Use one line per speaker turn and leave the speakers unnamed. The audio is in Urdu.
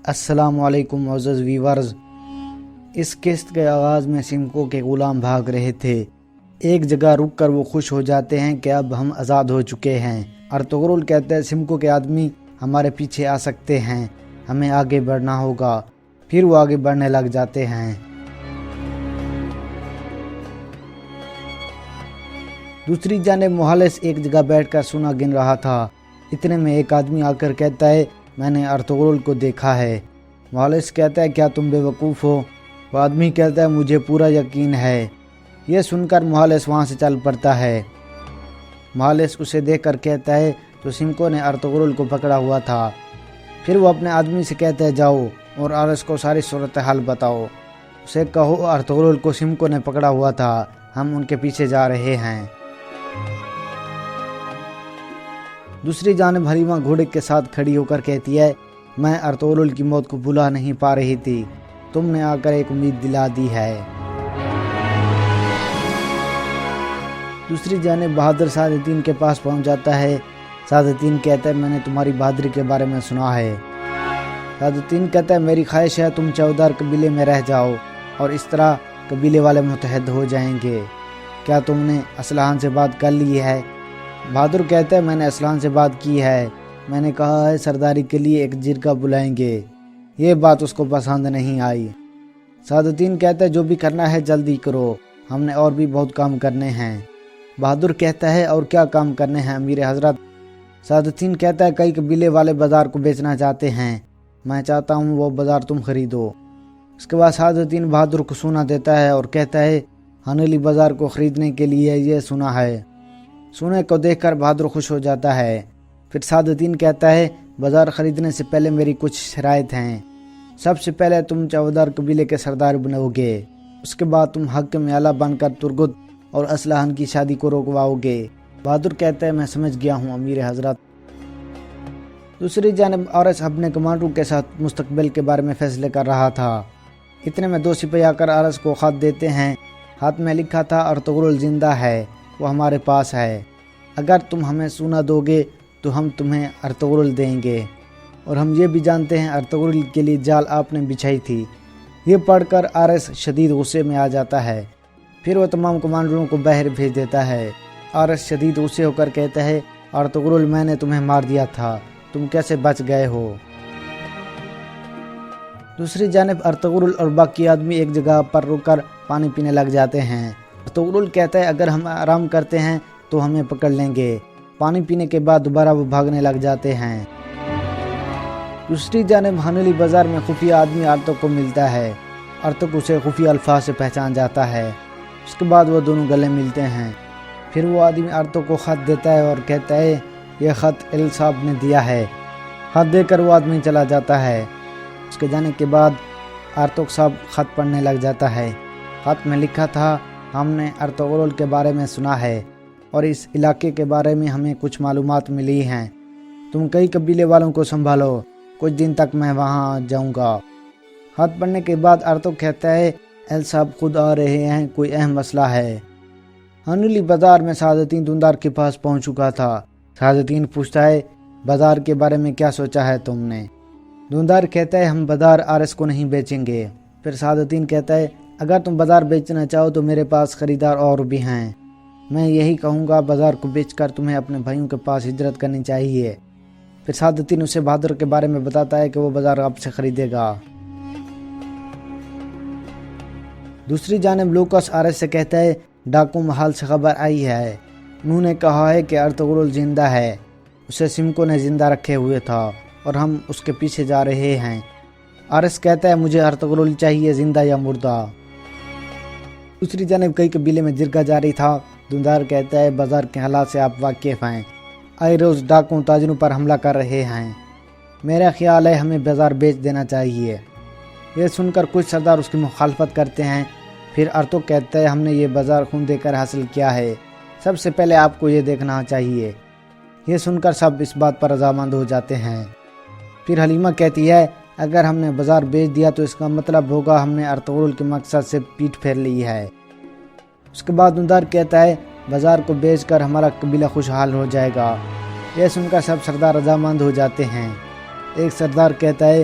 السلام علیکم معزز ویورز۔ اس قسط کے آغاز میں سمکو کے غلام بھاگ رہے تھے۔ ایک جگہ رک کر وہ خوش ہو جاتے ہیں کہ اب ہم آزاد ہو چکے ہیں۔ ارطغرل کہتے ہیں سمکو کے آدمی ہمارے پیچھے آ سکتے ہیں، ہمیں آگے بڑھنا ہوگا۔ پھر وہ آگے بڑھنے لگ جاتے ہیں۔ دوسری جانب مہالس ایک جگہ بیٹھ کر سونا گن رہا تھا۔ اتنے میں ایک آدمی آ کر کہتا ہے میں نے ارطغرل کو دیکھا ہے۔ مہالس کہتا ہے کیا تم بے وقوف ہو؟ وہ آدمی کہتا ہے مجھے پورا یقین ہے۔ یہ سن کر مہالس وہاں سے چل پڑتا ہے۔ مہالس اسے دیکھ کر کہتا ہے تو سمکو نے ارطغرل کو پکڑا ہوا تھا۔ پھر وہ اپنے آدمی سے کہتا ہے جاؤ اور آرس کو ساری صورتحال بتاؤ، اسے کہو ارطغرل کو سمکو نے پکڑا ہوا تھا، ہم ان کے پیچھے جا رہے ہیں۔ دوسری جانب حلیمہ گھوڑے کے ساتھ کھڑی ہو کر کہتی ہے میں ارطغرل کی موت کو بھلا نہیں پا رہی تھی، تم نے آ کر ایک امید دلا دی ہے۔ دوسری جانب بہادر سعادتین کے پاس پہنچ جاتا ہے۔ سعادتین کہتا ہے میں نے تمہاری بہادری کے بارے میں سنا ہے۔ سعادتین کہتا ہے میری خواہش ہے تم چودار قبیلے میں رہ جاؤ اور اس طرح قبیلے والے متحد ہو جائیں گے۔ کیا تم نے اسلحان سے بات کر لی ہے؟ بہادر کہتا ہے میں نے اسلحان سے بات کی ہے، میں نے کہا ہے سرداری کے لیے ایک جرگہ بلائیں گے۔ یہ بات اس کو پسند نہیں آئی۔ سعادتین کہتا ہے جو بھی کرنا ہے جلدی کرو، ہم نے اور بھی بہت کام کرنے ہیں۔ بہادر کہتا ہے اور کیا کام کرنے ہیں امیر حضرت؟ سعادتین کہتا ہے کئی قبیلے والے بازار کو بیچنا چاہتے ہیں، میں چاہتا ہوں وہ بازار تم خریدو۔ اس کے بعد سعادتین بہادر کو سونا دیتا ہے اور کہتا ہے ہنولی بازار کو خریدنے کے لیے یہ سونا ہے۔ سونے کو دیکھ کر بہادر خوش ہو جاتا ہے۔ پھر سعادتین کہتا ہے بازار خریدنے سے پہلے میری کچھ شرائط ہیں۔ سب سے پہلے تم چودار قبیلے کے سردار بنو گے، اس کے بعد تم حاکم اعلیٰ بن کر ترگت اور اسلحان کی شادی کو روکواؤ گے۔ بہادر کہتا ہے میں سمجھ گیا ہوں امیر حضرت۔ دوسری جانب آرس اپنے کمانڈروں کے ساتھ مستقبل کے بارے میں فیصلے کر رہا تھا۔ اتنے میں دو سپاہی آ کر آرس کو خط دیتے ہیں۔ ہاتھ میں لکھا تھا ارطغرل زندہ ہے، وہ ہمارے پاس ہے، اگر تم ہمیں سونا دو گے تو ہم تمہیں ارطغرل دیں گے، اور ہم یہ بھی جانتے ہیں ارطغرل کے لیے جال آپ نے بچھائی تھی۔ یہ پڑھ کر آرس شدید غصے میں آ جاتا ہے۔ پھر وہ تمام کمانڈروں کو باہر بھیج دیتا ہے۔ آرس شدید غصے ہو کر کہتا ہے ارطغرل میں نے تمہیں مار دیا تھا، تم کیسے بچ گئے ہو؟ دوسری جانب ارطغرل اور باقی آدمی ایک جگہ پر رک کر پانی پینے لگ جاتے ہیں۔ ارطغرل کہتا ہے اگر ہم آرام کرتے ہیں تو ہمیں پکڑ لیں گے۔ پانی پینے کے بعد دوبارہ وہ بھاگنے لگ جاتے ہیں۔ دوسری جانب ہنولی بازار میں خفیہ آدمی ارطغرل کو ملتا ہے۔ ارطغرل اسے خفیہ الفاظ سے پہچان جاتا ہے۔ اس کے بعد وہ دونوں گلے ملتے ہیں۔ پھر وہ آدمی ارطغرل کو خط دیتا ہے اور کہتا ہے یہ خط ایل صاحب نے دیا ہے۔ خط دے کر وہ آدمی چلا جاتا ہے۔ اس کے جانے کے بعد ارطغرل صاحب خط پڑھنے لگ جاتا ہے۔ خط میں لکھا تھا ہم نے ارطغرل کے بارے میں سنا ہے اور اس علاقے کے بارے میں ہمیں کچھ معلومات ملی ہیں، تم کئی قبیلے والوں کو سنبھالو، کچھ دن تک میں وہاں جاؤں گا۔ خط پڑھنے کے بعد ارطغرل کہتا ہے ایل صاحب خود آ رہے ہیں، کوئی اہم مسئلہ ہے۔ ہنولی بازار میں سعادتین دھندار کے پاس پہنچ چکا تھا۔ سعادتین پوچھتا ہے بازار کے بارے میں کیا سوچا ہے تم نے؟ دھندار کہتا ہے ہم بازار آرس کو نہیں بیچیں گے۔ پھر سعادتین کہتا ہے اگر تم بازار بیچنا چاہو تو میرے پاس خریدار اور بھی ہیں، میں یہی کہوں گا بازار کو بیچ کر تمہیں اپنے بھائیوں کے پاس ہجرت کرنی چاہیے۔ پھر سعادتین اسے بہادر کے بارے میں بتاتا ہے کہ وہ بازار اب سے خریدے گا۔ دوسری جانب لوکس آرس سے کہتا ہے ڈاکو محل سے خبر آئی ہے، انہوں نے کہا ہے کہ ارطغرل زندہ ہے، اسے سمکو نے زندہ رکھے ہوئے تھا اور ہم اس کے پیچھے جا رہے ہیں۔ آرس کہتا ہے مجھے ارطغرل چاہیے زندہ یا مردہ۔ دوسری جانب کئی قبیلے میں جرگہ جاری تھا۔ دھندار کہتا ہے بازار کے حالات سے آپ واقف ہیں، آئے روز ڈاکوں تاجروں پر حملہ کر رہے ہیں، میرا خیال ہے ہمیں بازار بیچ دینا چاہیے۔ یہ سن کر کچھ سردار اس کی مخالفت کرتے ہیں۔ پھر ارطغرل کہتا ہے ہم نے یہ بازار خون دے کر حاصل کیا ہے، سب سے پہلے آپ کو یہ دیکھنا چاہیے۔ یہ سن کر سب اس بات پر رضامند ہو جاتے ہیں۔ پھر حلیمہ کہتی ہے اگر ہم نے بازار بیچ دیا تو اس کا مطلب ہوگا ہم نے ارطغرل کے مقصد سے پیٹھ پھیر لی ہے۔ اس کے بعد دھندار کہتا ہے بازار کو بیچ کر ہمارا قبیلہ خوشحال ہو جائے گا۔ یہ سن کر سب سردار رضامند ہو جاتے ہیں۔ ایک سردار کہتا ہے